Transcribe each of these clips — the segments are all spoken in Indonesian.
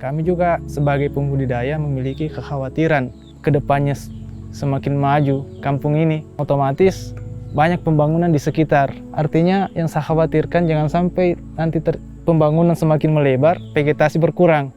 Kami juga sebagai pembudidaya memiliki kekhawatiran kedepannya semakin maju kampung ini, otomatis banyak pembangunan di sekitar. Artinya yang saya khawatirkan jangan sampai nanti pembangunan semakin melebar, vegetasi berkurang.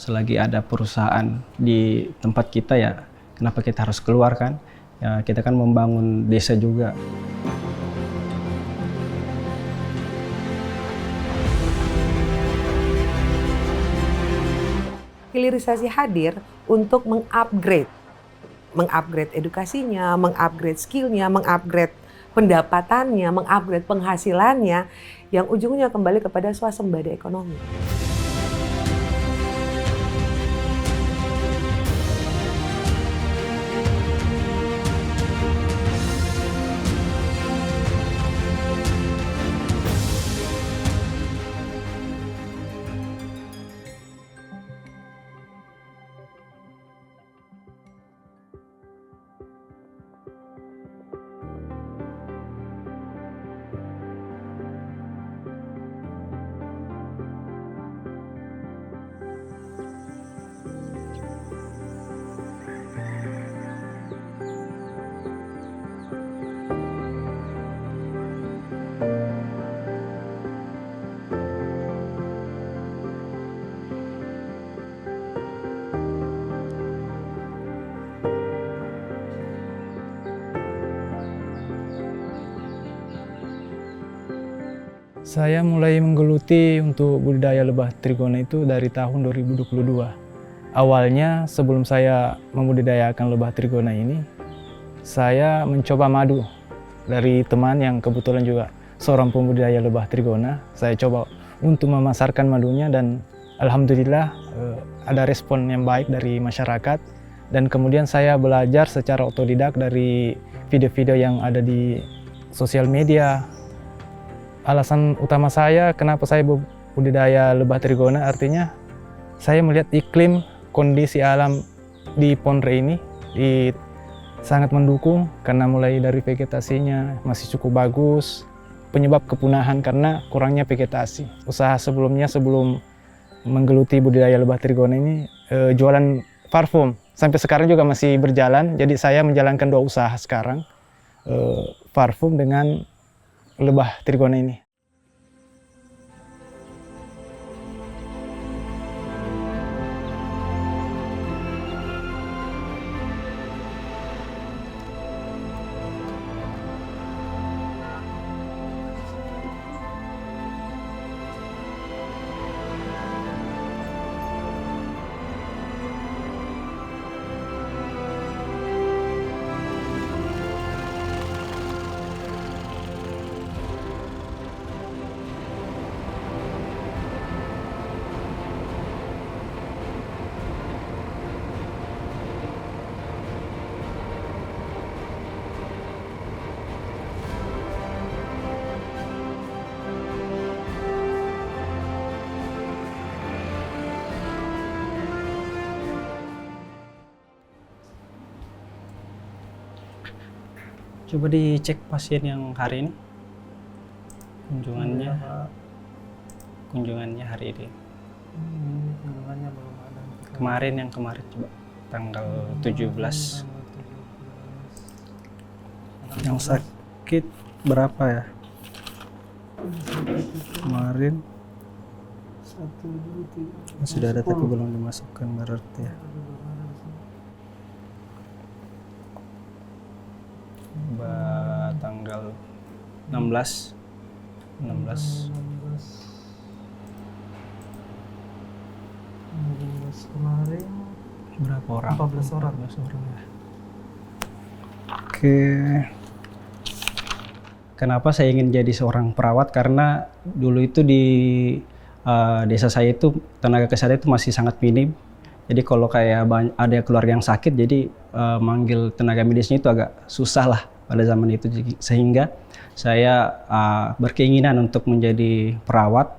Selagi ada perusahaan di tempat kita ya, kenapa kita harus keluar kan? Ya, kita kan membangun desa juga. Hilirisasi hadir untuk mengupgrade edukasinya, mengupgrade skillnya, mengupgrade pendapatannya, mengupgrade penghasilannya, yang ujungnya kembali kepada swasembada ekonomi. Saya mulai menggeluti untuk budidaya lebah trigona itu dari tahun 2022. Awalnya sebelum saya membudidayakan lebah trigona ini, saya mencoba madu dari teman yang kebetulan juga seorang pembudidaya lebah trigona. Saya coba untuk memasarkan madunya dan alhamdulillah ada respon yang baik dari masyarakat. Dan kemudian saya belajar secara otodidak dari video-video yang ada di sosial media. Alasan utama saya kenapa saya budidaya lebah trigona, artinya saya melihat iklim kondisi alam di Ponre ini sangat mendukung karena mulai dari vegetasinya masih cukup bagus, penyebab kepunahan karena kurangnya vegetasi. Usaha sebelumnya sebelum menggeluti budidaya lebah trigona ini jualan parfum, sampai sekarang juga masih berjalan, jadi saya menjalankan dua usaha sekarang, parfum dengan lebah trigona ini. Coba dicek pasien yang hari ini. Kunjungannya hari ini. Kunjungannya belum ada. Kemarin coba tanggal 17. Yang sakit berapa ya? Kemarin 1, 2, 3. sudah ada tapi belum dimasukkan berarti ya. Tanggal 16 kemarin berapa orang? 14 orang. 14 orang ya. Oke. Kenapa saya ingin jadi seorang perawat? Karena dulu itu di desa saya itu tenaga kesehatan itu masih sangat minim. Jadi kalau kayak ada keluarga yang sakit, jadi manggil tenaga medisnya itu agak susah lah pada zaman itu. Sehingga saya berkeinginan untuk menjadi perawat,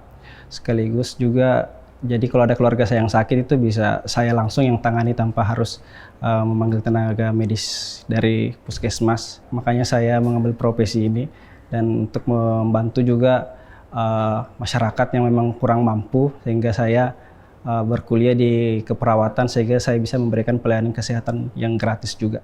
sekaligus juga jadi kalau ada keluarga saya yang sakit itu bisa saya langsung yang tangani tanpa harus memanggil tenaga medis dari puskesmas. Makanya saya mengambil profesi ini dan untuk membantu juga masyarakat yang memang kurang mampu, sehingga saya berkuliah di keperawatan sehingga saya bisa memberikan pelayanan kesehatan yang gratis juga.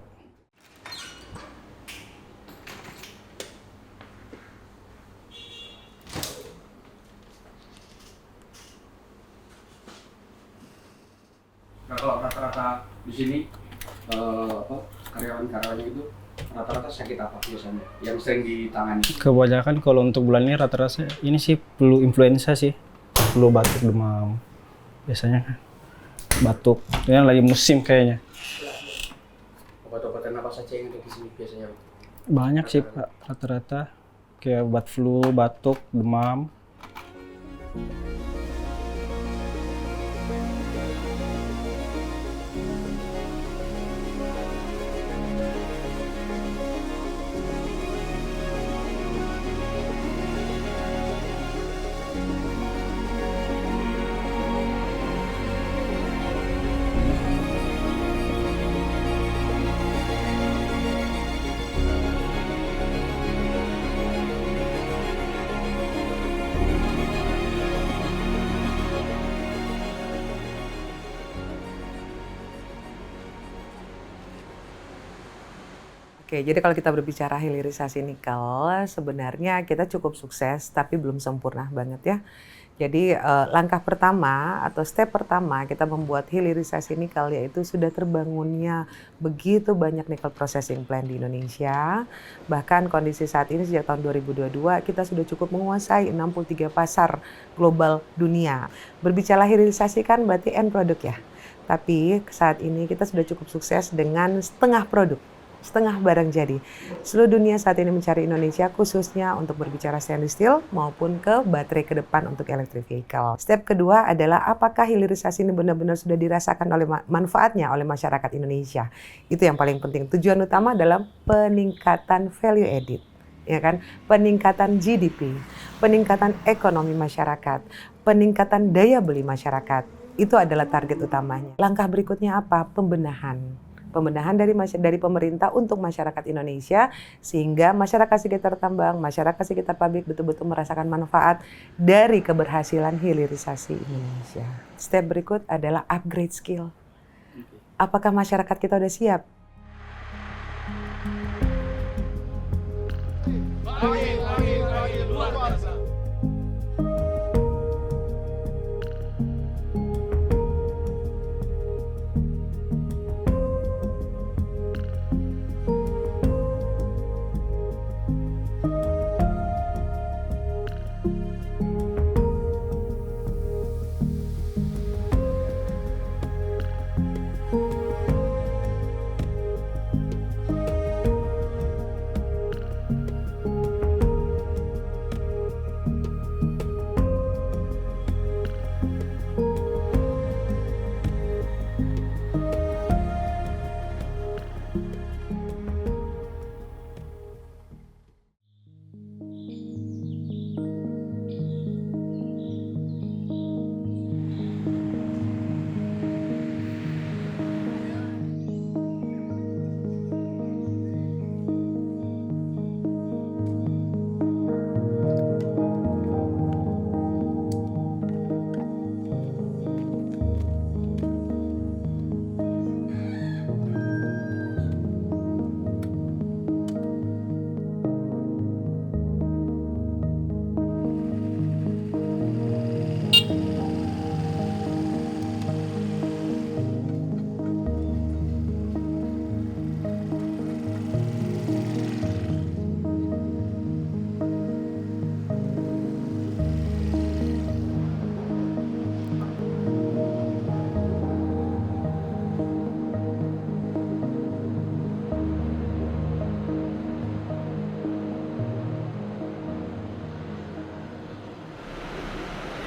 Nah, kalau rata-rata di sini karyawan-karyawannya itu rata-rata sakit apa biasanya yang sering ditangani? Kebanyakan kalau untuk bulan ini rata-rata ini sih flu influenza sih, flu batuk demam. Biasanya kan batuk, ini lagi musim kayaknya. Obat-obatan apa saja yang ada di sini biasanya? Banyak sih Pak, rata-rata kayak obat flu, batuk, demam. Oke, jadi kalau kita berbicara hilirisasi nikel, sebenarnya kita cukup sukses, tapi belum sempurna banget ya. Jadi langkah pertama atau step pertama kita membuat hilirisasi nikel yaitu sudah terbangunnya begitu banyak nikel processing plant di Indonesia. Bahkan kondisi saat ini sejak tahun 2022 kita sudah cukup menguasai 63 pasar global dunia. Berbicara hilirisasi kan berarti end product ya. Tapi saat ini kita sudah cukup sukses dengan setengah produk. Setengah barang jadi. Seluruh dunia saat ini mencari Indonesia khususnya untuk berbicara stainless steel maupun ke baterai ke depan untuk electric vehicle. Step kedua adalah apakah hilirisasi ini benar-benar sudah dirasakan oleh manfaatnya oleh masyarakat Indonesia. Itu yang paling penting. Tujuan utama adalah peningkatan value added, ya kan? Peningkatan GDP, peningkatan ekonomi masyarakat, peningkatan daya beli masyarakat. Itu adalah target utamanya. Langkah berikutnya apa? Pembenahan dari pemerintah untuk masyarakat Indonesia sehingga masyarakat sekitar tambang, masyarakat sekitar pabrik betul-betul merasakan manfaat dari keberhasilan hilirisasi Indonesia. Step berikut adalah upgrade skill. Apakah masyarakat kita udah siap? Luar biasa.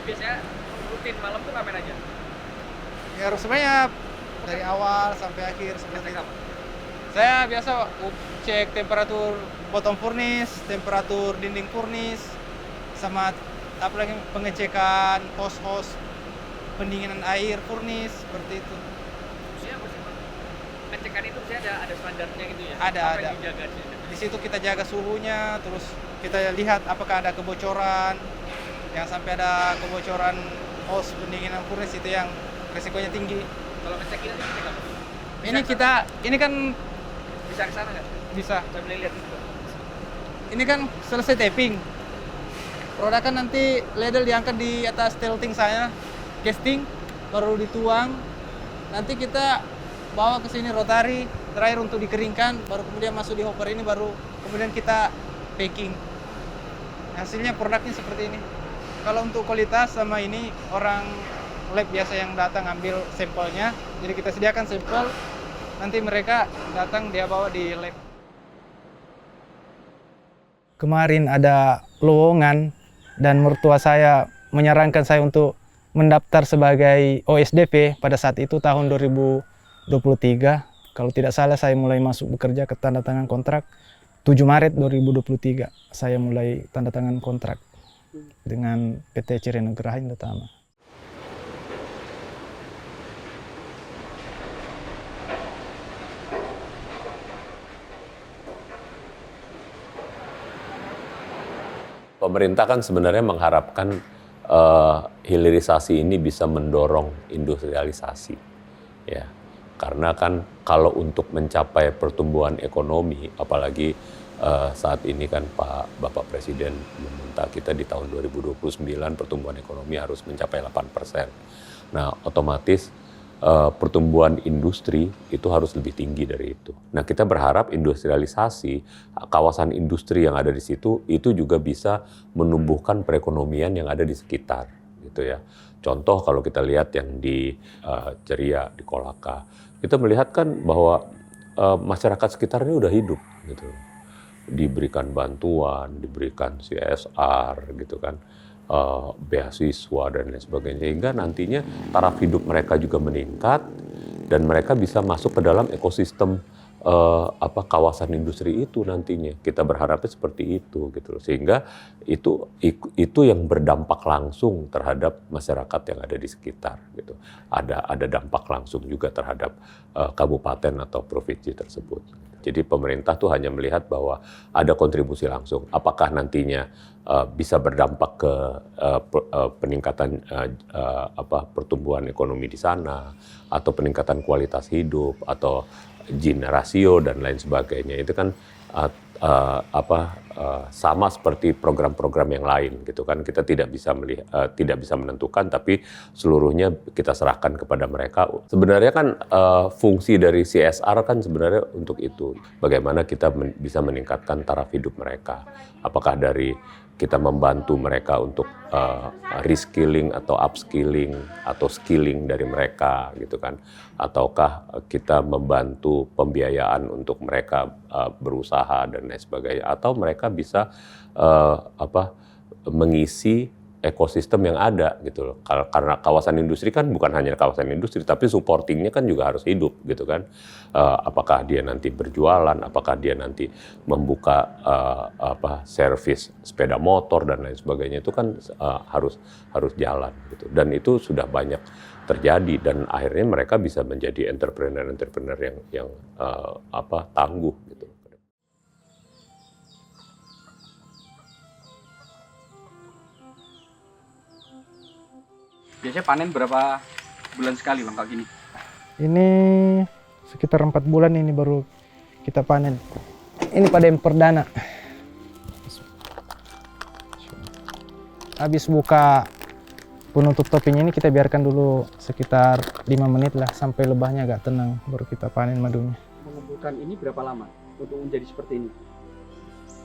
Biasanya rutin malam tuh ngapain aja? Ya sebenarnya dari awal sampai akhir seperti itu. Saya biasa cek temperatur bottom furnace, temperatur dinding furnace, sama apalagi pengecekan hose pendinginan air furnace seperti itu. Pengecekan itu ada standarnya gitu ya? Ada. Yang dijaga di sini? Di situ kita jaga suhunya, terus kita lihat apakah ada kebocoran. Yang sampai ada kebocoran hose pendinginan furnace itu yang resikonya tinggi. Kalau ngecek ini ngecek apa? Ini kan Bisa ke sana nggak? bisa. Saya boleh lihat itu. Ini kan selesai tapping. Produk kan nanti ladle diangkat di atas tilting saya, casting, baru dituang. Nanti kita bawa ke sini rotary, terakhir untuk dikeringkan, baru kemudian masuk di hopper ini, baru kemudian kita packing. Hasilnya produknya seperti ini. Kalau untuk kualitas sama ini, orang lab biasa yang datang ambil sampelnya, jadi kita sediakan sampel, nanti mereka datang dia bawa di lab. Kemarin ada lowongan dan mertua saya menyarankan saya untuk mendaftar sebagai OSDP pada saat itu tahun 2023. Kalau tidak salah saya mulai masuk bekerja ke tanda tangan kontrak 7 Maret 2023. Saya mulai tanda tangan kontrak dengan PT Cirene Geraha Indotama. Pemerintah kan sebenarnya mengharapkan hilirisasi ini bisa mendorong industrialisasi, ya. Karena kan kalau untuk mencapai pertumbuhan ekonomi, apalagi saat ini kan Bapak Presiden meminta kita di tahun 2029 pertumbuhan ekonomi harus mencapai 8%. Nah, otomatis pertumbuhan industri itu harus lebih tinggi dari itu. Nah, kita berharap industrialisasi, kawasan industri yang ada di situ itu juga bisa menumbuhkan perekonomian yang ada di sekitar, gitu ya. Contoh kalau kita lihat yang di Ceria, di Kolaka, kita melihat kan bahwa masyarakat sekitarnya udah hidup, gitu. Diberikan bantuan, diberikan CSR, gitu kan. Beasiswa dan lain sebagainya, sehingga nantinya taraf hidup mereka juga meningkat dan mereka bisa masuk ke dalam ekosistem kawasan industri itu nantinya. Kita berharapnya seperti itu gitu loh. Sehingga itu yang berdampak langsung terhadap masyarakat yang ada di sekitar gitu. Ada dampak langsung juga terhadap kabupaten atau provinsi tersebut. Jadi pemerintah tuh hanya melihat bahwa ada kontribusi langsung. Apakah nantinya bisa berdampak ke peningkatan pertumbuhan ekonomi di sana, atau peningkatan kualitas hidup, atau Gini rasio dan lain sebagainya. Itu kan sama seperti program-program yang lain gitu kan. Kita tidak bisa menentukan, tapi seluruhnya kita serahkan kepada mereka. Sebenarnya kan fungsi dari CSR kan sebenarnya untuk itu. Bagaimana kita bisa meningkatkan taraf hidup mereka. Apakah dari kita membantu mereka untuk reskilling atau upskilling atau skilling dari mereka gitu kan, ataukah kita membantu pembiayaan untuk mereka berusaha dan lain sebagainya, atau mereka bisa mengisi ekosistem yang ada gitu loh. Karena kawasan industri kan bukan hanya kawasan industri, tapi supportingnya kan juga harus hidup gitu kan. Apakah dia nanti berjualan, apakah dia nanti membuka servis sepeda motor dan lain sebagainya, itu kan harus jalan gitu. Dan itu sudah banyak terjadi dan akhirnya mereka bisa menjadi entrepreneur yang tangguh gitu. Biasanya panen berapa bulan sekali Bang kalau gini? Ini sekitar 4 bulan ini baru kita panen. Ini pada yang perdana. Habis buka penutup topinya ini kita biarkan dulu sekitar 5 menit lah sampai lebahnya agak tenang, baru kita panen madunya. Mengumpulkan ini berapa lama untuk menjadi seperti ini?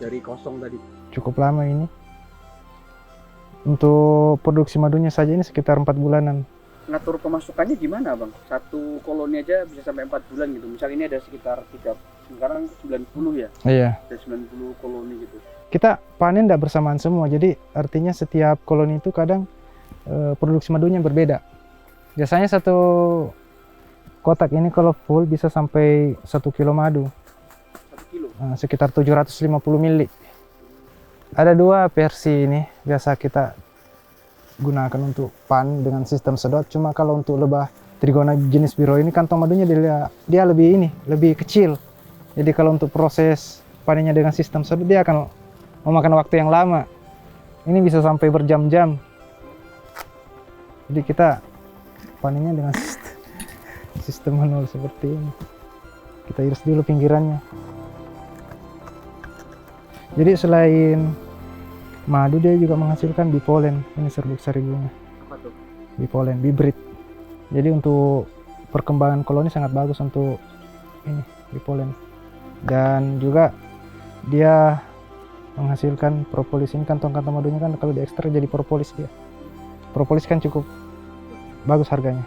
Dari kosong tadi? Cukup lama ini. Untuk produksi madunya saja ini sekitar 4 bulanan. Ngatur pemasukannya gimana Bang? Satu koloni aja bisa sampai 4 bulan gitu. Misal ini ada sekitar sekarang 90 ya? Iya. Ada 90 koloni gitu. Kita panen tidak bersamaan semua, jadi artinya setiap koloni itu kadang produksi madunya berbeda. Biasanya satu kotak ini kalau full bisa sampai 1 kilo madu. 1 kilo. Sekitar 750 mili. Ada 2 versi ini biasa kita gunakan untuk pan dengan sistem sedot. Cuma kalau untuk lebah trigona jenis biro ini kantong madunya dia lebih kecil. Jadi kalau untuk proses panennya dengan sistem sedot dia akan memakan waktu yang lama. Ini bisa sampai berjam-jam. Jadi kita panennya dengan sistem manual seperti ini. Kita iris dulu pinggirannya. Jadi selain madu dia juga menghasilkan bipolen. Ini serbuk sarigunya. Apa tuh? Bipolen, bibrit. Jadi untuk perkembangan koloni sangat bagus untuk ini bipolen. Dan juga dia menghasilkan propolis. Ini kantong-kantong madunya kan kalau diekstrak jadi propolis dia. Propolis kan cukup bagus harganya.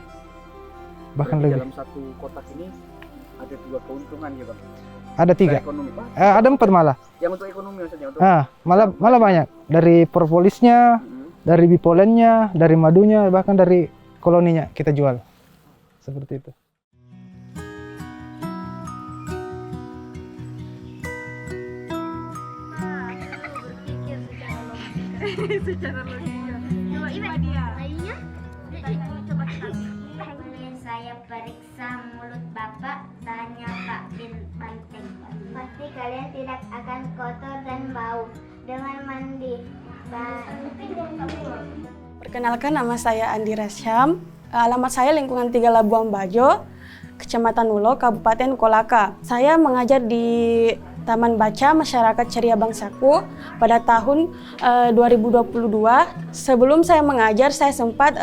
Bahkan Berarti lebih. dalam satu kotak ini ada 2 keuntungan ya Bang? Ada 3. Ekonomi, Pak? Ada 4 malah. Yang untuk ekonomi maksudnya? Untuk Malah banyak. Dari propolisnya, dari bipolennya, dari madunya, bahkan dari koloninya kita jual. Seperti itu. Secara logika. Coba dia. Lainnya? Coba kita. Saya periksa mulut Bapak, tanya Pak Bin Banteng. Pasti kalian tidak akan kotor dan bau dengan mandi. Perkenalkan, nama saya Andi Rasyam. Alamat saya lingkungan 3 Labuan Bajo, Kecamatan Ulo, Kabupaten Kolaka. Saya mengajar di Taman Baca Masyarakat Ceria Bangsaku pada tahun 2022. Sebelum saya mengajar, saya sempat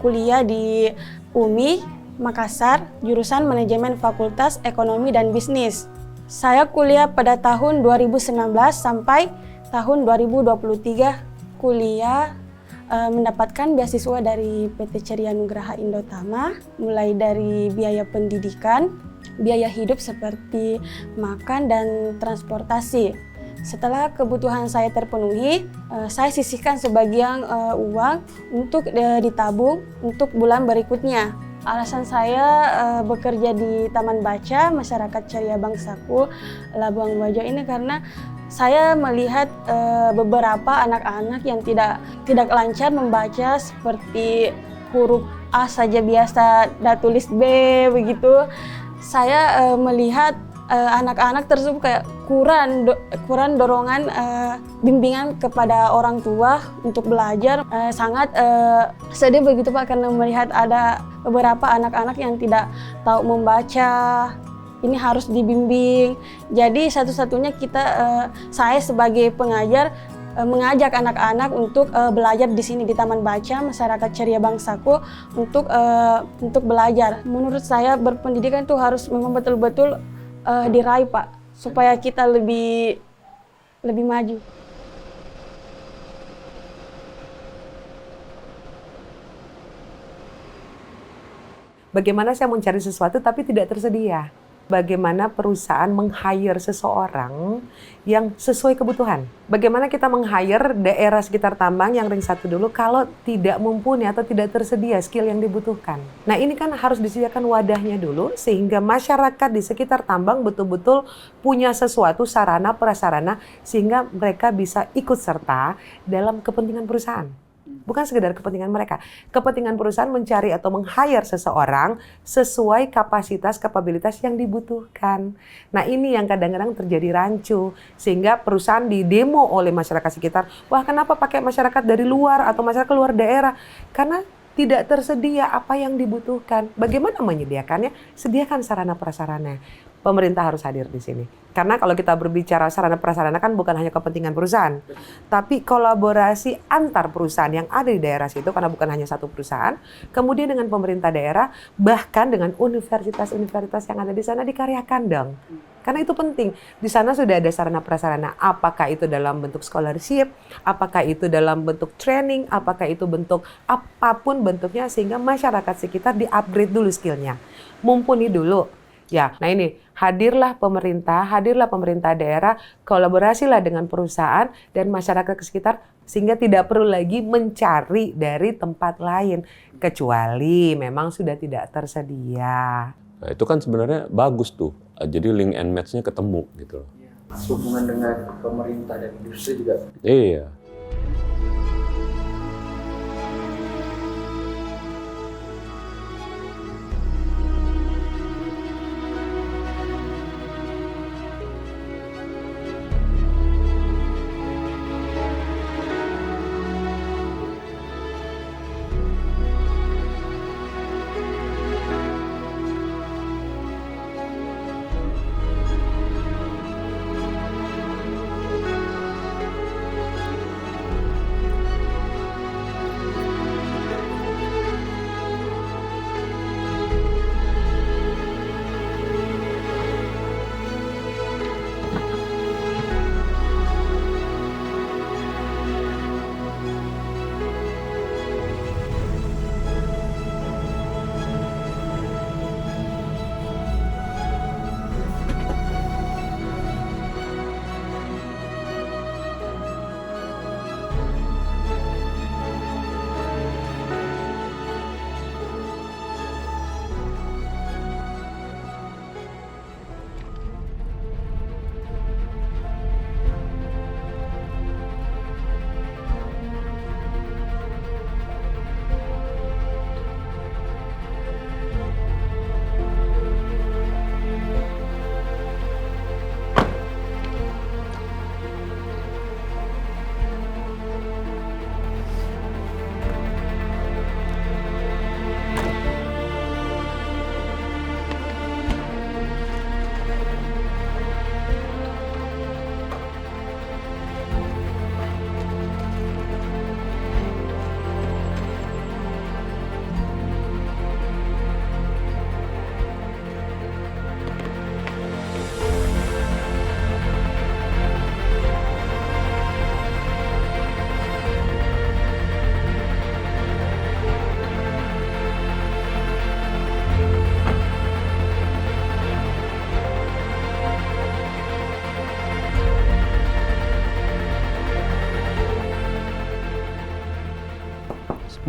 kuliah di UMI Makassar, jurusan Manajemen Fakultas Ekonomi dan Bisnis. Saya kuliah pada tahun 2019 sampai tahun 2023 kuliah mendapatkan beasiswa dari PT Ceria Nugraha Indotama, mulai dari biaya pendidikan, biaya hidup seperti makan dan transportasi. Setelah kebutuhan saya terpenuhi, saya sisihkan sebagian uang untuk ditabung untuk bulan berikutnya. Alasan saya bekerja di Taman Baca Masyarakat Ceria Bangsaku, Labuan Bajo ini karena saya melihat beberapa anak-anak yang tidak lancar membaca, seperti huruf A saja biasa dan tulis B begitu. Saya melihat anak-anak tersebut kayak kurang dorongan bimbingan kepada orang tua untuk belajar. Sangat sedih begitu Pak, karena melihat ada beberapa anak-anak yang tidak tahu membaca. Ini harus dibimbing. Jadi satu-satunya saya sebagai pengajar mengajak anak-anak untuk belajar di sini di Taman Baca Masyarakat Ceria Bangsaku untuk belajar. Menurut saya berpendidikan itu harus memang betul-betul diraih Pak, supaya kita lebih maju. Bagaimana saya mencari sesuatu tapi tidak tersedia? Bagaimana perusahaan meng-hire seseorang yang sesuai kebutuhan? Bagaimana kita meng-hire daerah sekitar tambang yang ring 1 dulu kalau tidak mumpuni atau tidak tersedia skill yang dibutuhkan? Nah ini kan harus disediakan wadahnya dulu sehingga masyarakat di sekitar tambang betul-betul punya sesuatu sarana prasarana sehingga mereka bisa ikut serta dalam kepentingan perusahaan. Bukan sekedar kepentingan mereka. Kepentingan perusahaan mencari atau meng-hire seseorang sesuai kapasitas, kapabilitas yang dibutuhkan. Nah ini yang kadang-kadang terjadi rancu. Sehingga perusahaan didemo oleh masyarakat sekitar. Wah kenapa pakai masyarakat dari luar atau masyarakat luar daerah? Karena tidak tersedia apa yang dibutuhkan. Bagaimana menyediakannya? Sediakan sarana prasarana. Pemerintah harus hadir di sini. Karena kalau kita berbicara sarana prasarana kan bukan hanya kepentingan perusahaan, tapi kolaborasi antar perusahaan yang ada di daerah situ, karena bukan hanya satu perusahaan, kemudian dengan pemerintah daerah, bahkan dengan universitas-universitas yang ada di sana dikaryakan dong. Karena itu penting. Di sana sudah ada sarana prasarana, apakah itu dalam bentuk scholarship, apakah itu dalam bentuk training, apakah itu bentuk apapun bentuknya, sehingga masyarakat sekitar di-upgrade dulu skillnya. Mumpuni dulu. Ya, nah ini hadirlah pemerintah daerah, kolaborasilah dengan perusahaan dan masyarakat sekitar sehingga tidak perlu lagi mencari dari tempat lain kecuali memang sudah tidak tersedia. Nah, itu kan sebenarnya bagus tuh. Jadi link and match-nya ketemu gitu loh. Hubungan dengan pemerintah dan industri juga. Iya.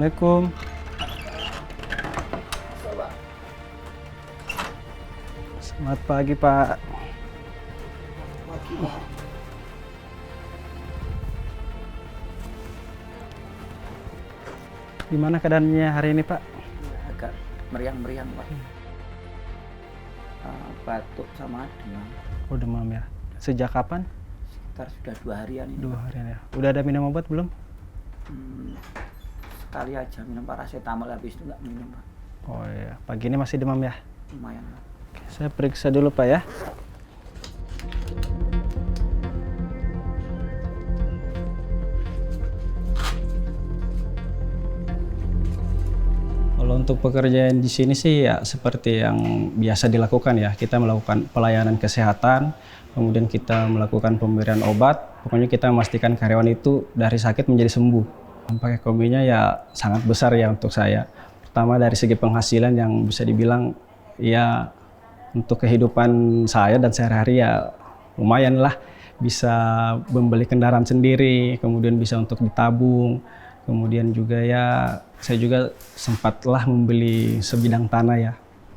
Assalamualaikum. Selamat pagi, Pak. Gimana keadaannya hari ini, Pak? Agak meriang-meriang, Pak. Batuk sama demam. Oh, demam ya. Sejak kapan? Sekitar sudah 2 harian ini. 2 harian ya. Udah ada minum obat belum? Sekali aja minum paracetamol, habis itu nggak minum, Pak. Oh iya, pagi ini masih demam ya? Lumayan, Pak. Oke, saya periksa dulu, Pak ya. Kalau untuk pekerjaan di sini sih ya seperti yang biasa dilakukan ya. Kita melakukan pelayanan kesehatan, kemudian kita melakukan pemberian obat. Pokoknya kita memastikan karyawan itu dari sakit menjadi sembuh. Dampak ekonominya ya sangat besar ya untuk saya. Pertama dari segi penghasilan yang bisa dibilang ya untuk kehidupan saya dan sehari-hari ya lumayan lah. Bisa membeli kendaraan sendiri, kemudian bisa untuk ditabung. Kemudian juga ya saya juga sempatlah membeli sebidang tanah ya.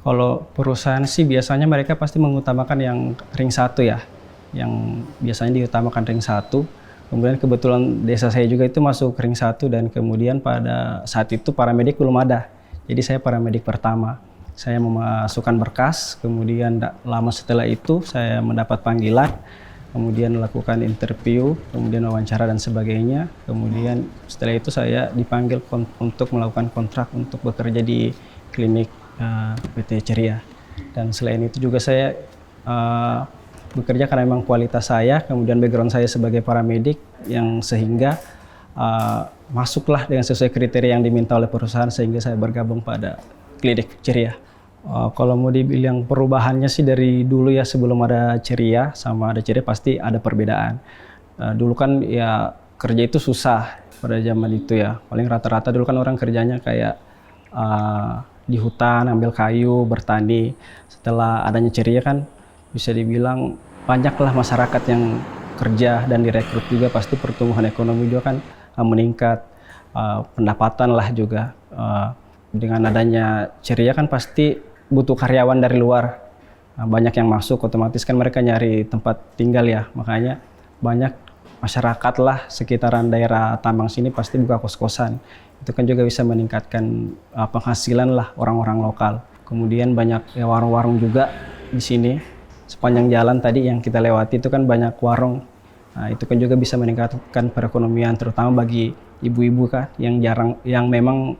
Kalau perusahaan sih biasanya mereka pasti mengutamakan yang ring 1 ya. Yang biasanya diutamakan ring 1. Kemudian kebetulan desa saya juga itu masuk ring 1 dan kemudian pada saat itu paramedik belum ada. Jadi saya paramedik pertama. Saya memasukkan berkas, kemudian lama setelah itu saya mendapat panggilan, kemudian melakukan interview, kemudian wawancara dan sebagainya. Kemudian setelah itu saya dipanggil untuk melakukan kontrak untuk bekerja di klinik PT Ceria. Dan selain itu juga saya bekerja karena memang kualitas saya, kemudian background saya sebagai paramedik yang sehingga masuklah dengan sesuai kriteria yang diminta oleh perusahaan sehingga saya bergabung pada klinik Ceria. Kalau mau dibilang perubahannya sih dari dulu ya sebelum ada Ceria sama ada Ceria pasti ada perbedaan. Dulu kan ya kerja itu susah pada zaman itu ya. Paling rata-rata dulu kan orang kerjanya kayak di hutan ambil kayu, bertani. Setelah adanya Ceria kan bisa dibilang banyaklah masyarakat yang kerja dan direkrut juga, pasti pertumbuhan ekonomi juga kan meningkat, pendapatan lah juga. Dengan adanya Ceria kan pasti butuh karyawan dari luar. Banyak yang masuk, otomatis kan mereka nyari tempat tinggal ya. Makanya banyak masyarakat lah sekitaran daerah tambang sini pasti buka kos-kosan. Itu kan juga bisa meningkatkan penghasilan lah orang-orang lokal. Kemudian banyak ya, warung-warung juga di sini. Sepanjang jalan tadi yang kita lewati itu kan banyak warung. Nah, itu kan juga bisa meningkatkan perekonomian terutama bagi ibu-ibu kan yang memang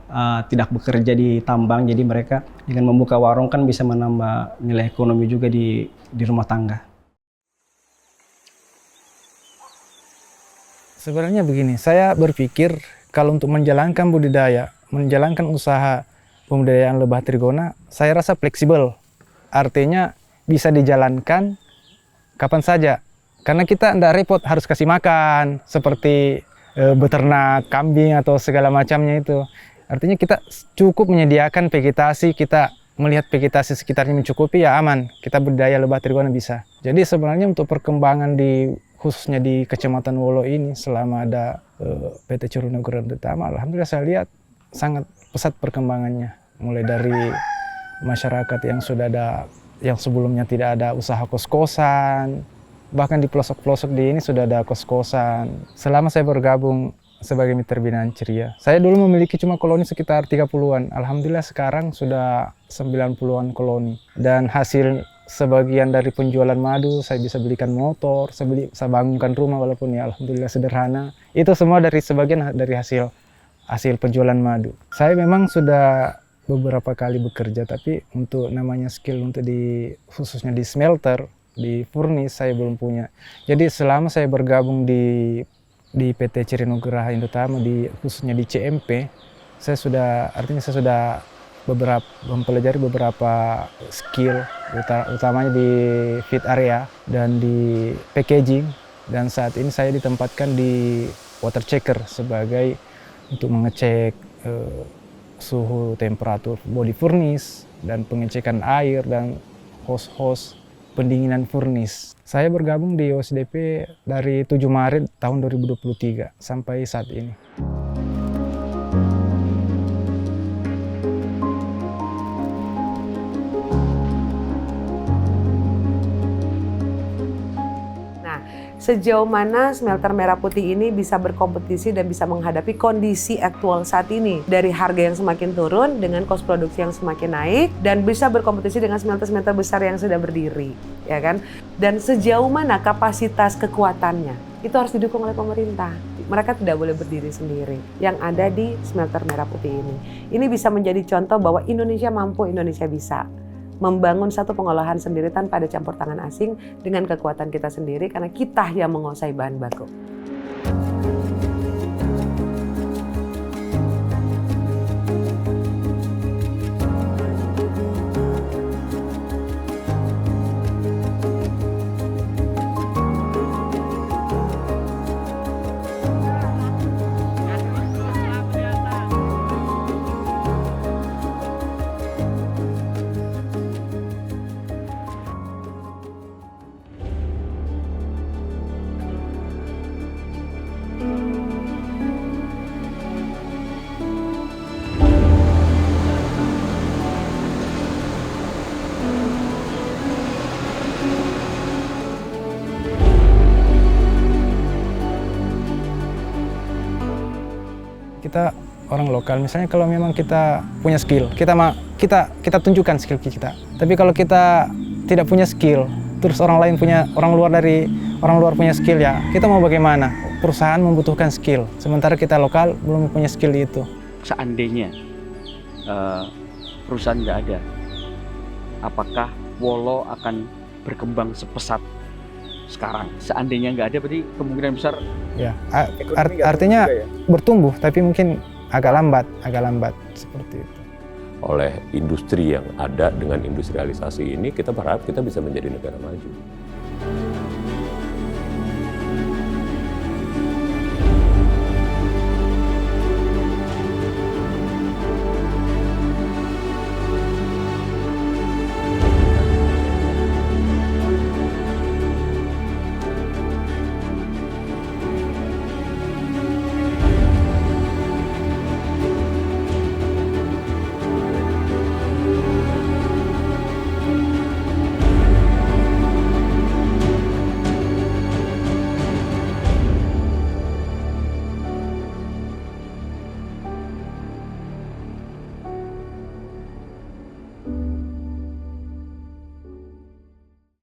tidak bekerja di tambang, jadi mereka dengan membuka warung kan bisa menambah nilai ekonomi juga di rumah tangga. Sebenarnya begini, saya berpikir kalau untuk menjalankan budidaya, menjalankan usaha pembudidayaan lebah trigona, saya rasa fleksibel. Artinya bisa dijalankan kapan saja. Karena kita tidak repot harus kasih makan, seperti beternak kambing atau segala macamnya itu. Artinya kita cukup menyediakan vegetasi, kita melihat vegetasi sekitarnya mencukupi, ya aman. Kita budidaya lebah trigona bisa. Jadi sebenarnya untuk perkembangan khususnya di Kecamatan Wolo ini selama ada PT Cironegoro Utama, alhamdulillah saya lihat sangat pesat perkembangannya. Mulai dari masyarakat yang sudah ada, yang sebelumnya tidak ada usaha kos-kosan, bahkan di pelosok-pelosok di ini sudah ada kos-kosan. Selama saya bergabung sebagai mitra binaan Ceria, saya dulu memiliki cuma koloni sekitar 30-an. Alhamdulillah sekarang sudah 90-an koloni. Dan hasil sebagian dari penjualan madu, saya bisa belikan motor, saya bangunkan rumah walaupun ya alhamdulillah sederhana. Itu semua dari sebagian dari hasil penjualan madu. Saya memang sudah beberapa kali bekerja, tapi untuk namanya skill untuk khususnya di smelter, di furnace saya belum punya. Jadi selama saya bergabung di PT Cironegoro Utama, khususnya di CMP, saya sudah mempelajari beberapa skill, utamanya di feed area dan di packaging. Dan saat ini saya ditempatkan di water checker sebagai untuk mengecek suhu temperatur body furnace dan pengecekan air dan hose pendinginan furnace. Saya bergabung di OSDP dari 7 Maret tahun 2023 sampai saat ini. Sejauh mana smelter merah putih ini bisa berkompetisi dan bisa menghadapi kondisi aktual saat ini, dari harga yang semakin turun dengan kos produksi yang semakin naik, dan bisa berkompetisi dengan smelter-smelter besar yang sudah berdiri, ya kan? Dan sejauh mana kapasitas kekuatannya itu harus didukung oleh pemerintah. Mereka tidak boleh berdiri sendiri yang ada di smelter merah putih ini. Ini bisa menjadi contoh bahwa Indonesia mampu, Indonesia bisa membangun satu pengolahan sendiri tanpa ada campur tangan asing dengan kekuatan kita sendiri karena kita yang menguasai bahan baku. Kita orang lokal, misalnya kalau memang kita punya skill, kita tunjukkan skill kita. Tapi kalau kita tidak punya skill, terus orang luar punya skill, ya kita mau bagaimana? Perusahaan membutuhkan skill, sementara kita lokal belum punya skill itu. Seandainya perusahaan nggak ada, apakah Wolo akan berkembang sepesat sekarang? Seandainya nggak ada, berarti kemungkinan besar ya artinya ya? Bertumbuh, tapi mungkin agak lambat seperti itu. Oleh industri yang ada dengan industrialisasi ini, kita berharap kita bisa menjadi negara maju.